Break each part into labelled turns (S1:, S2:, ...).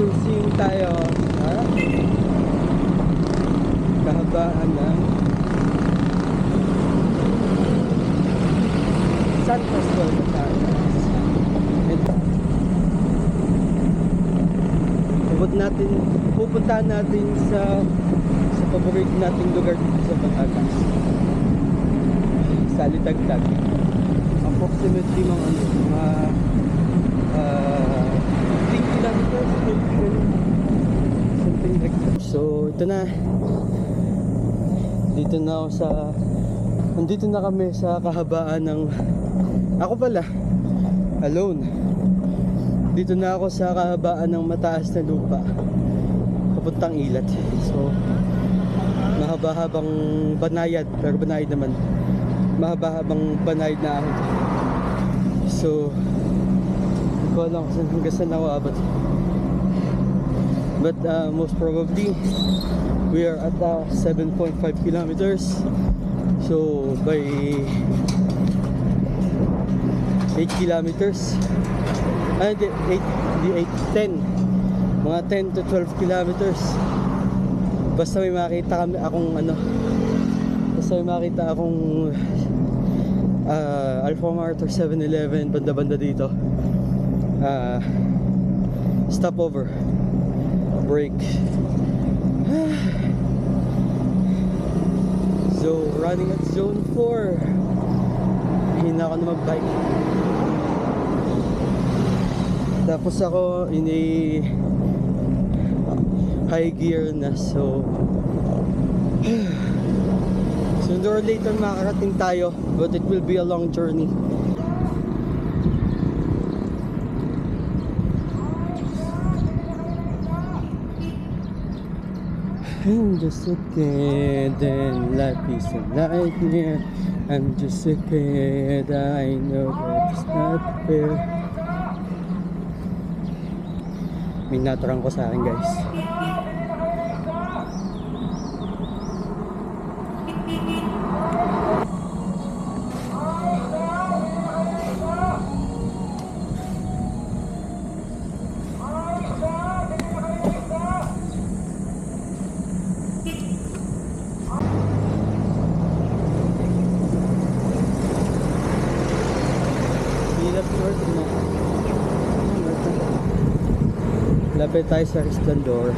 S1: cruising tayo sa kahabaan ng San Cristobal, Batangas. Ito. Pupuntahan natin sa paborito nating lugar dito sa Batangas. Sa Litagtag. Approximately mga 15 kilometers, something like that. So ito na. Nandito na kami sa kahabaan ng, ako pala alone. Dito na ako sa kahabaan ng mataas na lupa papuntang Ilat. So mahaba-habang banayad, pero banayad naman, mahaba-habang banayad na ahon. So hindi ko alam kung hanggang saan ako abot, but most probably we are at 7.5 kilometers. So by 8 kilometers, hindi 10, mga 10 to 12 kilometers, basta may makita akong Alfamart or 7-Eleven banda-banda dito, stopover, break. So running at zone 4, hina ako na mag-bike. Tapos ako in a high gear na, so sooner or later makakarating tayo, but it will be a long journey. I'm just a kid and life is a nightmare. I'm just a kid, I know that it's not fair. May naturang ko sa akin, guys. Lapit tayo sa Resplendor.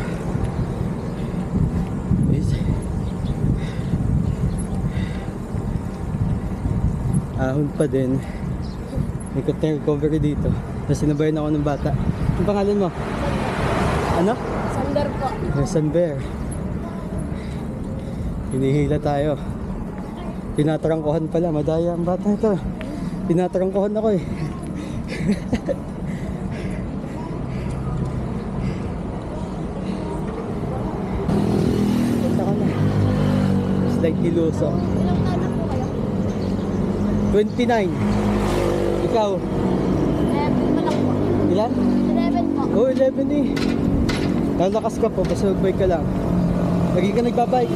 S1: Ahon pa din. Ikot na yung recovery dito. Tapos sinabayan ako ng bata. Ang pangalan mo? Ano?
S2: Sander po.
S1: Sander. Hinihila tayo. Tinatarangkuhan pala. Madaya ang bata ito. Tinatarangkuhan ako eh. Slightly loso.
S2: Ilang anak po kayo?
S1: 29. Ikaw?
S2: 11 pa lang po.
S1: Ilan?
S2: 11 po.
S1: Oh, 11 eh. Lalakas ka po, basta magbike ka lang. Lagi ka nagbabike.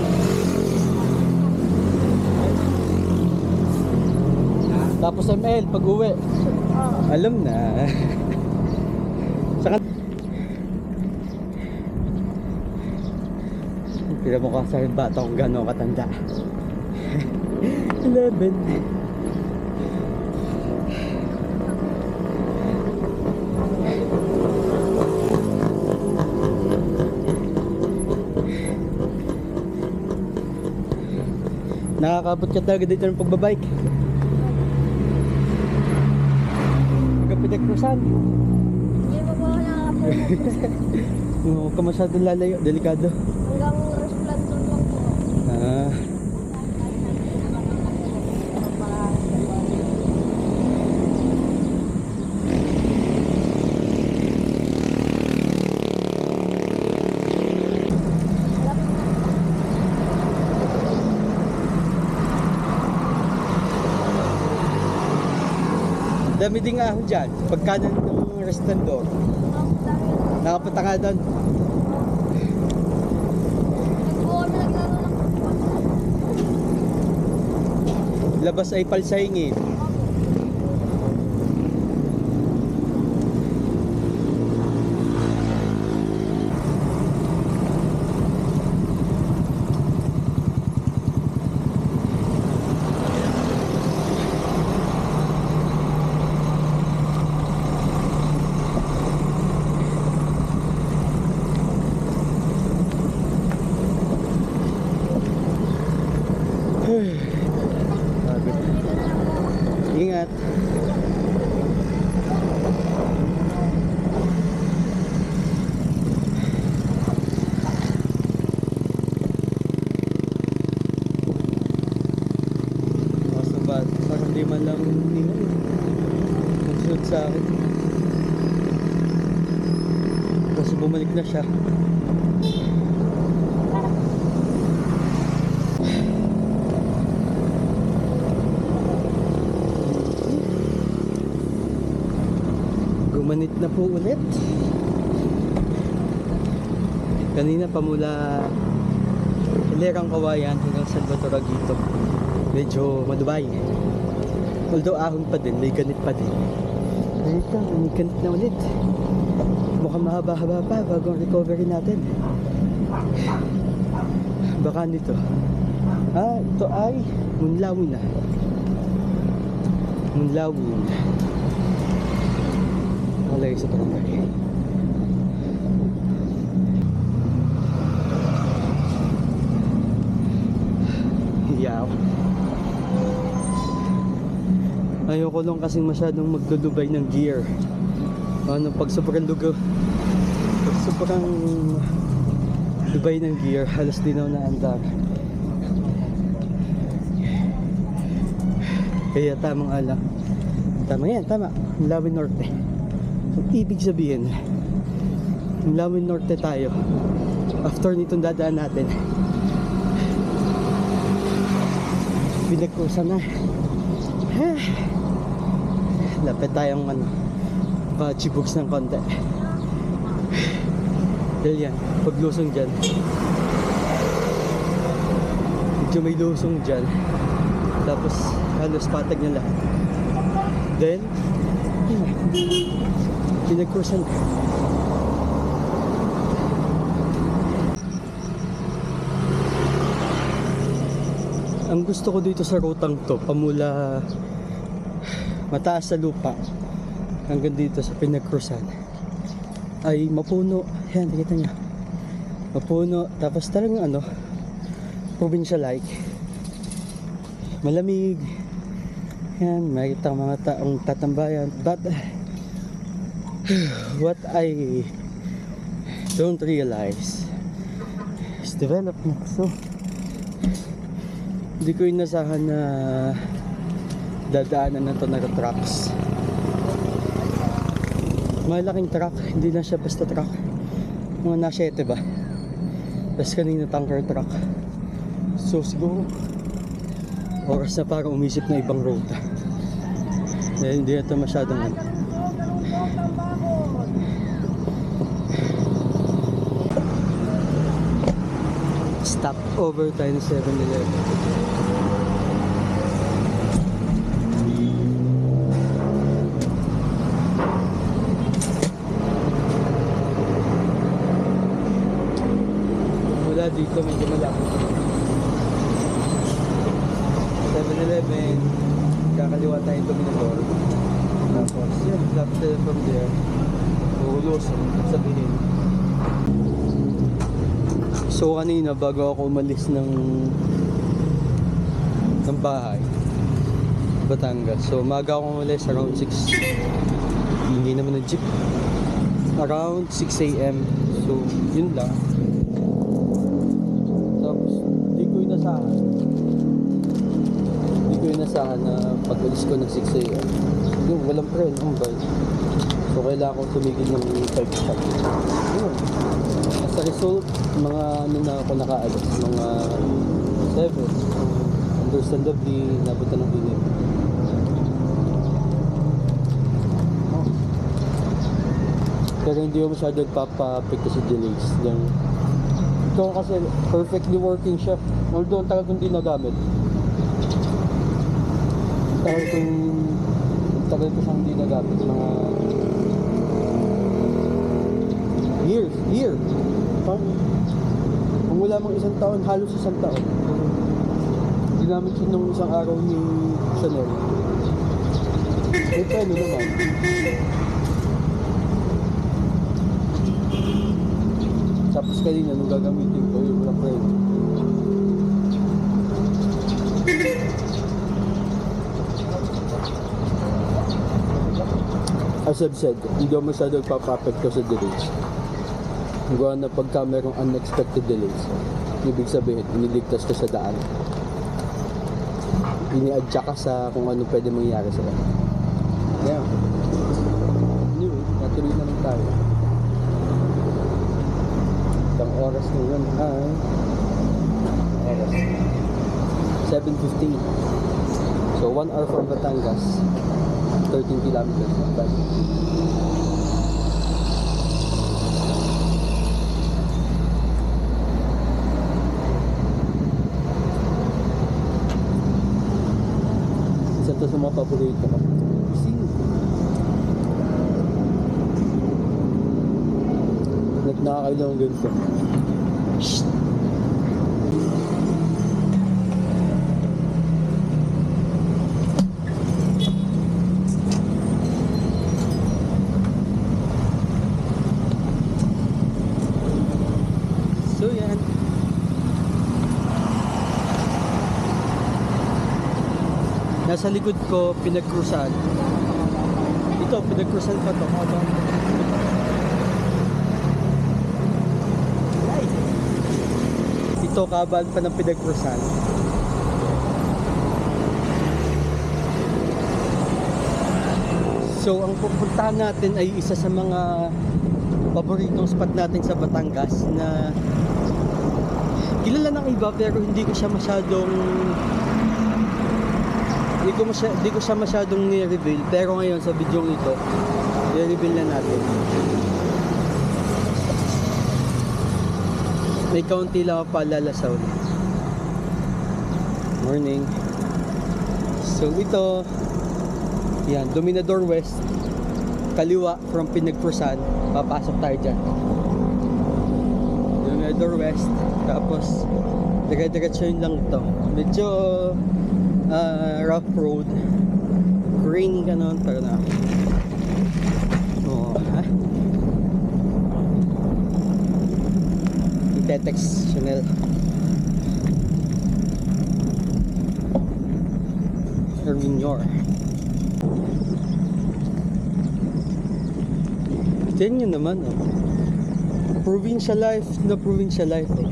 S1: Tapos ML pag uwi. Alam na. Saka pila mo ka sa bata kung gano'ng katanda. 11. Nakakabot ka talaga dito ng pagbabike. Magkapitek Cruzan.
S2: Hindi pa po ako nakakapagod.
S1: Huwag ka masyadong lalayo, delikado.
S2: Hanggang Resplendor lang po.
S1: Ah. Dami din nga ako dyan. Pagkanan ng Resplendor. Nakapunta ka doon. Labas ay palsayngin. Malamig na siya. Gumanit na po ulit. Kanina pa mula Hilerang Kawayan hanggang Salvador Aguito, medyo madubay. Although ahon pa din, may ganit pa din. Ganito, may ganit na ulit. Mukhang mahaba-haba pa bago ang recovery natin. Baka nito. Ito ay Munlawin na. Munlawin. Nakalagay sa barangay. Yaw. Ayoko lang kasing masyadong magdudubay ng gear. Pag sobrang dubay ng gear, halos di na ako naandar. Kaya tamang ala. Tama yan, tama. Munlawin Norte. So, ibig sabihin, Munlawin Norte tayo. After nitong dadaan natin, pinagkursa na. Lapit tayong chibugs ng konti. Dahil yan, paglusong dyan, medyo may lusong dyan, tapos halos patag na lahat. Then pinagkursa na. Ang gusto ko dito sa rutang to, pamula mataas sa lupa hanggang dito sa pinagkrusan, ay mapuno. Yan, nakita nyo, mapuno. Tapos talagang provincial like, malamig. Yan, makikita ang mga taong tatambayan. But what I don't realize is development. So hindi ko inasahan na dadaanan na ito na trucks. Malaking truck, hindi na siya basta truck. Mga nasa 7 ba? Tapos kanina tanker truck. So siguro oras na para umisip na ibang road. Hindi ito masyadong stop over tayo ng 7-Eleven. Mula dito medyo malapit. 7-Eleven, kakaliwa tayo Dominador. Tapos yun, lapit from there, ulos, sabihin. So kanina bago ako umalis ng bahay, Batangas. So maga ako umalis around 6. Hindi naman ng jeep. Around 6 AM. So yun lang. Tapos hindi ko inasahan na pag-alis ko ng 6 AM. Yung walang friend, so kailangan ko tumigil ng 5 shot. Yun. As a result, mga na ako nakaalis, mga 7. Understandably, nabutan ng init. Pero hindi ko masyado nagpapa-apekto sa delays. Ito kasi perfectly working siya. Although ang tagal kong di nagamit. Tagal ko siyang di nagamit. Mga year. Kung wala mang isang taon, halos isang taon. Ginamit siya nung isang araw ni Chanel. Pwede naman. Tapos kanina nung gagamitin ko, yung wala pwede. As I've said, hindi ako masyado nagpapapet ko sa delays. Gawa na pagka merong unexpected delays, ibig sabihin, iniligtas ka sa daan. Ini-adjust ka sa kung ano pwede mangyari sa daan. Yeah. Anyway, natuloy na lang tayo. oras ngayon ay oras 7:15. So 1 hour from Batangas, 13 kilometers. Not bad. Isa to sa mga paborito ko. Ising. Nakakailang ganito. Shhh! So yan. Nasa likod ko, pinagkrusan. Ito, pinagkrusan pa to. Ay! Ito, kabaan pa ng pinagkrusan. So, ang pupuntahan natin ay isa sa mga paboritong spot natin sa Batangas na kilala ng iba pero hindi ko siya masyadong ni-reveal, pero ngayon sa video ito i-reveal na natin. May kaunti lang ako paalalasaw. Morning. So ito, yan, Dominador West, kaliwa from Pinagprusan, papasok tayo dyan. Dominador West, tapos dire-diretso yun lang to. Medyo rough road, rainy ganon, pero na Itetex Chanel Herminor. Tignan nyo naman, oh. Provincial life na provincial life, oh.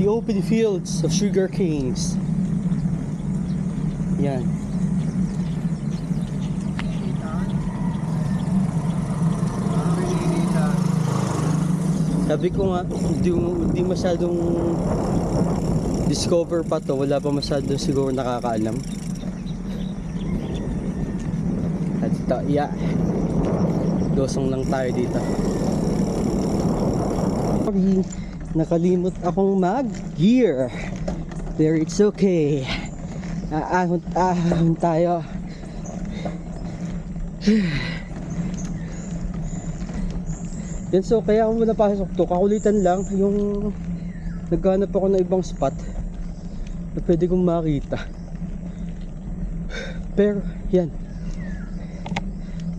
S1: The open fields of sugar canes. Yan. Sabi ko nga, hindi masyadong discover pa to. Wala pa masyadong siguro nakakaalam. At ito, yeah. Dosong lang tayo dito. Sorry, nakalimot akong mag-gear. There, it's okay. Ahon tayo. Yan, so kaya ako muna pasok to. Kakulitan lang yung naghanap ako ng ibang spot na pwede kong makita. Pero yan,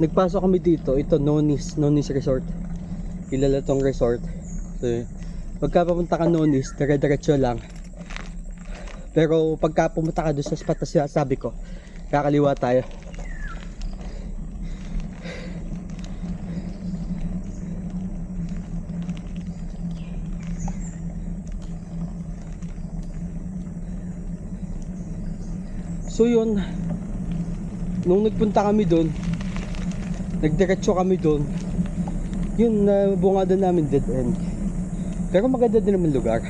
S1: nagpasok kami dito. Ito, Nonis Resort. Kilala tong resort. So pagka papunta ka Nonis, dire-diretso lang. Pero pagka pumunta ka doon sa spot na sabi ko, kakaliwa tayo. So yun, nung nagpunta kami doon, nagdiretso kami doon, yun, bungada namin dead end. Pero maganda din naman lugar,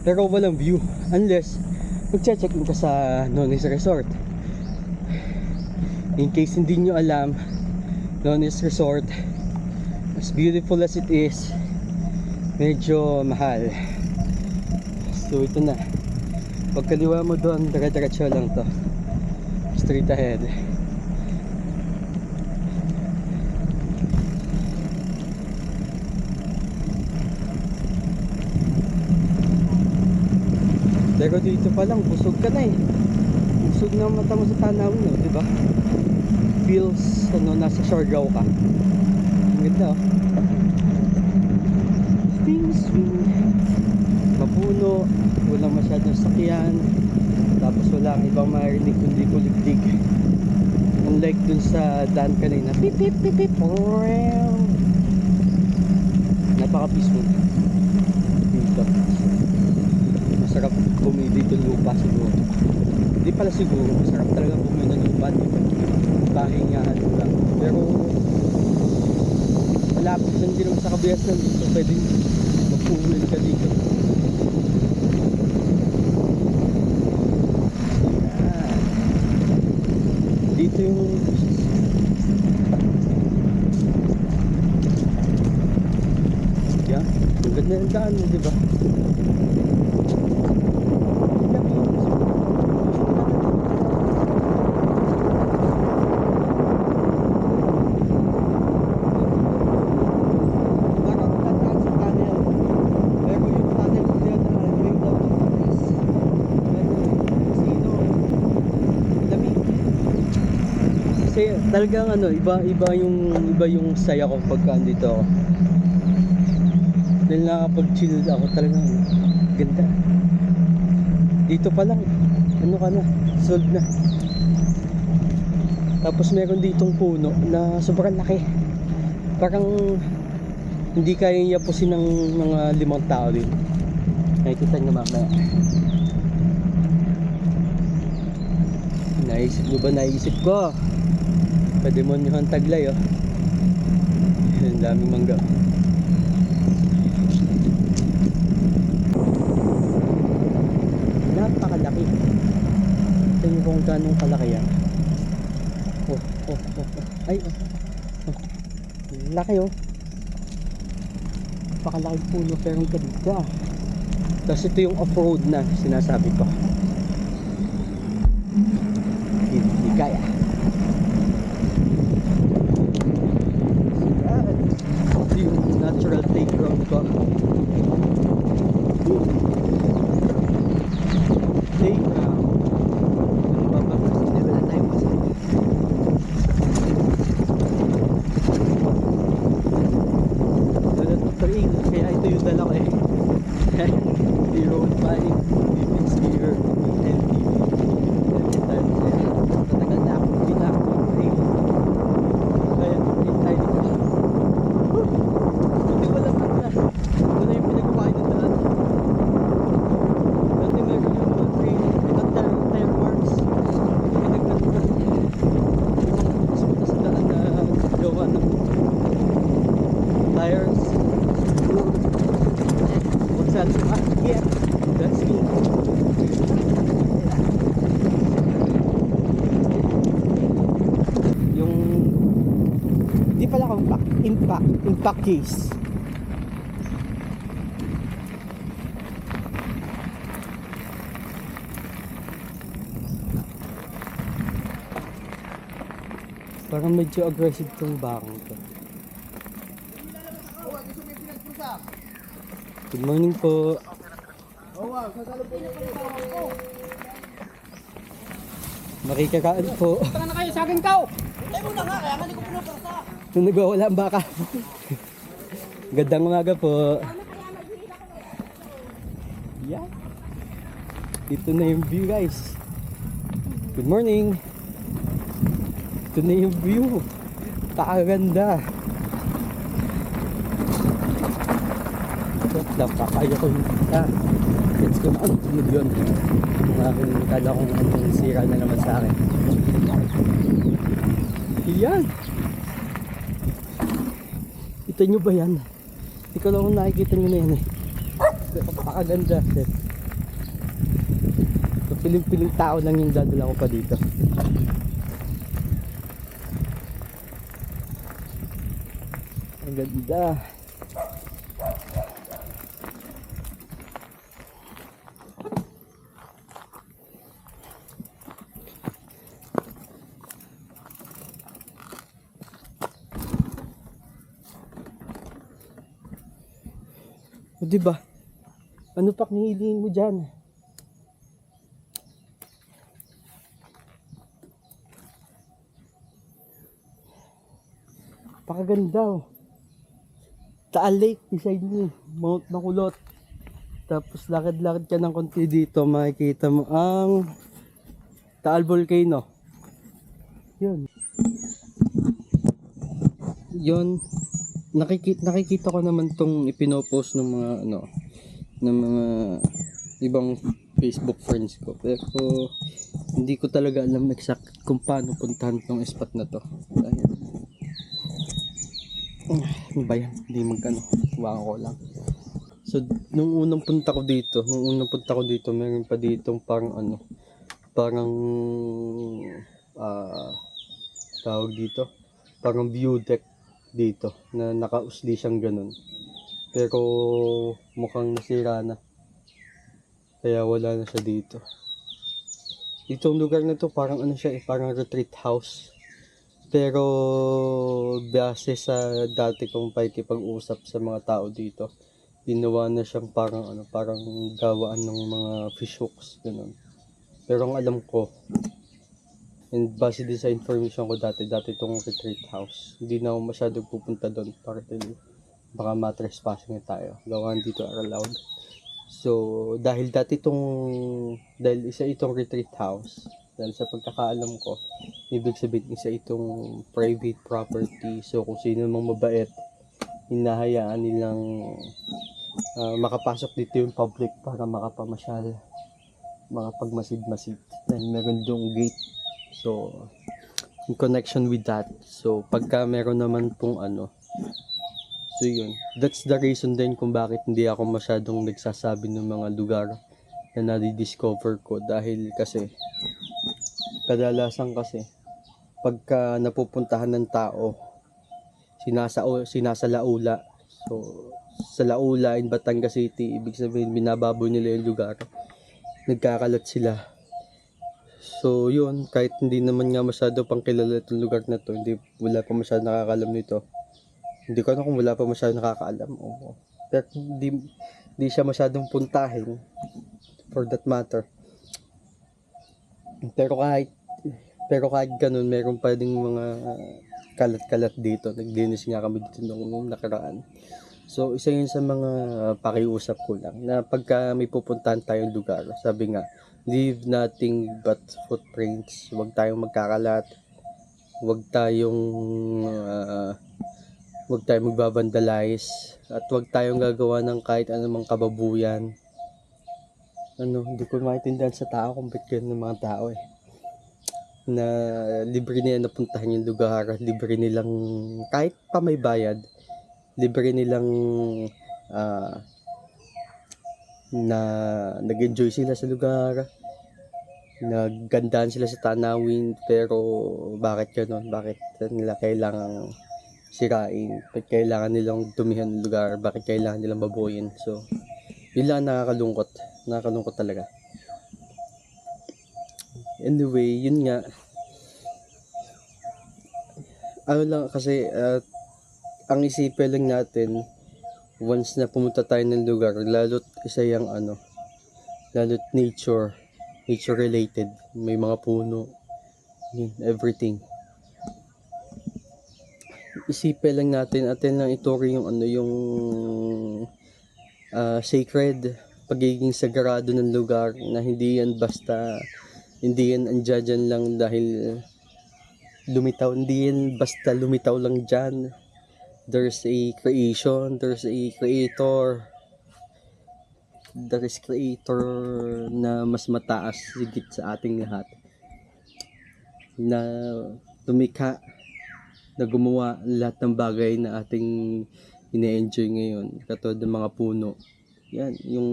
S1: pero walang view unless magche-check-in ka sa Nonis Resort. In case hindi nyo alam, Nonis Resort, as beautiful as it is, medyo mahal. So ito na, pagkaliwa mo doon, dire-diretso lang to, straight ahead. Pero dito pa lang, busog ka na eh. Busog na ang mata mo sa tanawin, no? Diba? Feels, nasa Siargao ka. Ang ganda, oh. Swing. Mapuno, walang masyadong sakyan, tapos wala kang ibang marinig kundi kuliglig. Unlike dun sa daan kanina, pip pip pip pip, napaka peaceful dito. Masarap bumili dito lupa siguro. Hindi pala siguro, masarap talaga bumili ng lupa dito. Pahingahan lang. Pero wala malapit lang din naman sa kabias ng dito. Pwede magpuulan ka dito. Yan. Dito yung yan. Ang ganda ng daan mo, di ba? Kasi talagang ano, iba yung saya ko pagka andito ako. Dahil nakapag-chill ako talagang ganda. Dito pa lang, ano ka na, solved na. Tapos meron ditong puno na sobrang laki. Parang hindi kaya yapusin ng mga 5 tao din. Nakikita nyo mamaya. Naisip ko pademonyohan Taglay, oh. Ang daming mangga. Napakalaki. Tingnan niyo kung gaano kalaki yan. Oh. Ay, oh. Laki, oh. Napakalaki puno pero ang ganda. Tapos ito yung off-road na sinasabi ko. Hindi kaya. Ito yung natural playground ko. Playground. Ang bababa, hindi wala tayong masama. Dala to train, kaya ito yung dala ko eh. The road bike, living skier, LTV. Matagal na akong pinaka-train. Kaya train tayo dito. Buti wala na. Ito na yung pinagpapain ng daan. Dati meron yung mga train, tire marks. Pinagpapain. Mas muna sa daan na gawa ng tires. What's that? Yeah, that's me. Yung di pala impact case. Parang medyo aggressive tong bakang to. Good morning po. Makikakaan po.
S3: Tara na kayo sa akin kao.
S1: Nung nagwawala ang baka. Gandang umaga po. Yeah. Ito na yung view, guys. Good morning. Ito na yung view. Pakaganda. Napakayo ko yung let's go na. Ano yun? Kala kong anong sira na naman sa akin. Yan. Kita nyo ba yan? Ikaw lang kung nakikita nyo na yan eh. Napakaganda. Piling-piling tao lang yung dadala ko pa dito. Ang ganda. O diba? Ano pa kinihilihin mo dyan? Pakaganda, oh. Taal Lake beside me, Mount Makulot. Tapos lakad-lakad ka ng konti dito, makikita mo ang Taal Volcano. Yun. Nakikita ko naman tong ipinopost ng mga ng mga ibang Facebook friends ko, pero hindi ko talaga alam exact kung paano puntahan tong spot na to. Ano ba yan? Hindi magkano. Tuwakan ko lang. So, nung unang punta ko dito, meron pa ditong parang ano, parang, tawag dito, parang view deck dito, na nakausli siyang ganun. Pero, mukhang nasira na. Kaya wala na siya dito. Itong lugar na to, parang ano siya parang retreat house. Pero, base sa dati kong pakikipag-usap sa mga tao dito, ginawa na siyang parang ano, parang gawaan ng mga fish hooks, ganun. Pero ang alam ko, and base din sa information ko dati itong retreat house, hindi na ako masyadong pupunta doon para baka matrespassing na tayo. Gawaan dito are allowed. So, dahil isa itong retreat house, dahil sa pagkakaalam ko, ibig sabihin isa itong private property. So, kung sino mang mabait, hinahayaan nilang makapasok dito yung public para makapamasyal, makapagmasid-masid. Dahil meron doong gate. So, in connection with that, so pagka meron naman pong ano, so yun, that's the reason din kung bakit hindi ako masyadong nagsasabi ng mga lugar na nadi-discover ko. Dahil kasi, kadalasan kasi, pagka napupuntahan ng tao, sinasalaula. So, sa Laula in Batangas City, ibig sabihin binababoy nila yung lugar. Nagkakalat sila. So, yun, kahit hindi naman nga masyado pang kilala itong lugar na to, wala pa masyado nakakalam nito. Hindi ko alam kung wala pa masyado nakakaalam. Oo. Pero hindi siya masyadong puntahin, for that matter. Pero kahit ganun, meron pa ding mga kalat-kalat dito. Naglinis nga kami dito nung nakaraan. So, isa yun sa mga pakiusap ko lang, na pagka may pupuntahan tayong lugar, sabi nga, leave nothing but footprints. Huwag tayong magkakalat. Huwag tayong magbabandalize. At huwag tayong gagawa ng kahit anumang kababuyan. Hindi ko maintindihan sa tao kung ba't ganun ng mga tao na libre nila napuntahan yung lugar, libre nilang kahit pa may bayad, libre nilang na nag-enjoy sila sa lugar, naggandahan sila sa tanawin. Pero bakit ganun? Bakit nila kailangang sirain? Bakit kailangan nilang dumihan ng lugar? Bakit kailangan nilang babuyin? So, yun lang nakakalungkot talaga. Anyway, yun nga, ano lang kasi, ang isipin lang natin, once na pumunta tayo ng lugar, lalo't isa yung lalo't nature related, may mga puno, everything. Isipin lang natin, atin lang ituring yung sacred, pagiging sagrado ng lugar, na hindi yan andyan lang dahil lumitaw, hindi yan basta lumitaw lang dyan. There's a creation, there is creator na mas mataas higit sa ating lahat, na tumikha, na gumawa lahat ng bagay na ating ine-enjoy ngayon, katulad ng mga puno. Yan, yung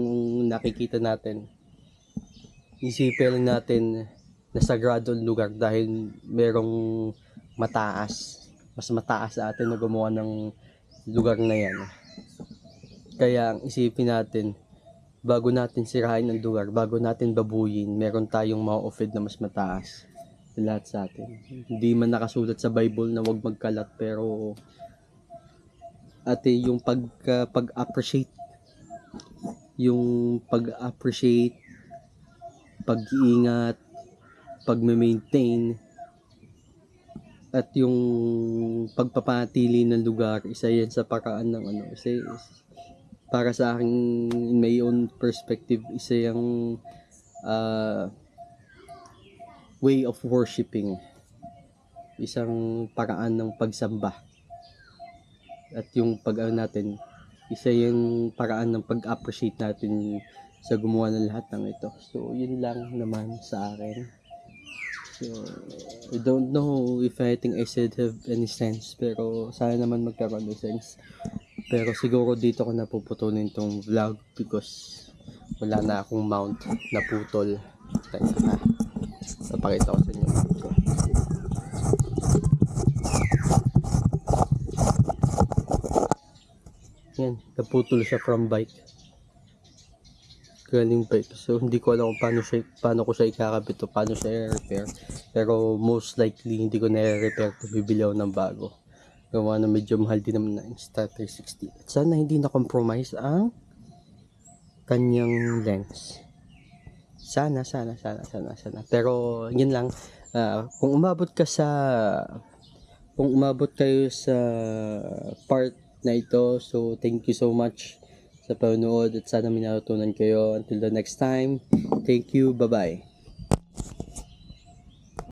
S1: nakikita natin. Isipin lang natin na sagrado ang lugar dahil merong mas mataas sa atin na gumawa ng lugar na yan. Kaya ang isipin natin, bago natin sirain ang lugar, bago natin babuyin, meron tayong ma-offend na mas mataas sa lahat sa atin. Hindi man nakasulat sa Bible na huwag magkalat, pero yung pag-appreciate, pag-iingat, pag-maintain, at yung pagpapatili ng lugar, isa yan sa paraan ng para sa akin, in my own perspective, isa yung way of worshiping, isang paraan ng pagsamba. At yung natin, isa yung paraan ng pag-appreciate natin sa gumawa ng lahat ng ito. So, yun lang naman sa akin. So, I don't know if anything I said have any sense, pero sana naman magkaroon ng sense. Pero siguro dito ko napuputunin tong vlog because wala na akong mount na putol. Teka na. Napakita ko sa inyo. Yan, naputol siya from bike. Galing bike. So, hindi ko alam kung paano ko siya ikakabit o paano siya i-repair. Pero most likely, hindi ko na-repair to. Bibili ako ng bago. Gawa na medyo mahal din naman na Insta360. At sana hindi na-compromise ang kanyang lens. Sana. Pero, yun lang. Kung umabot kayo sa part na ito, so thank you so much sa panonood at sana may natutunan kayo. Until the next time, thank you, bye-bye.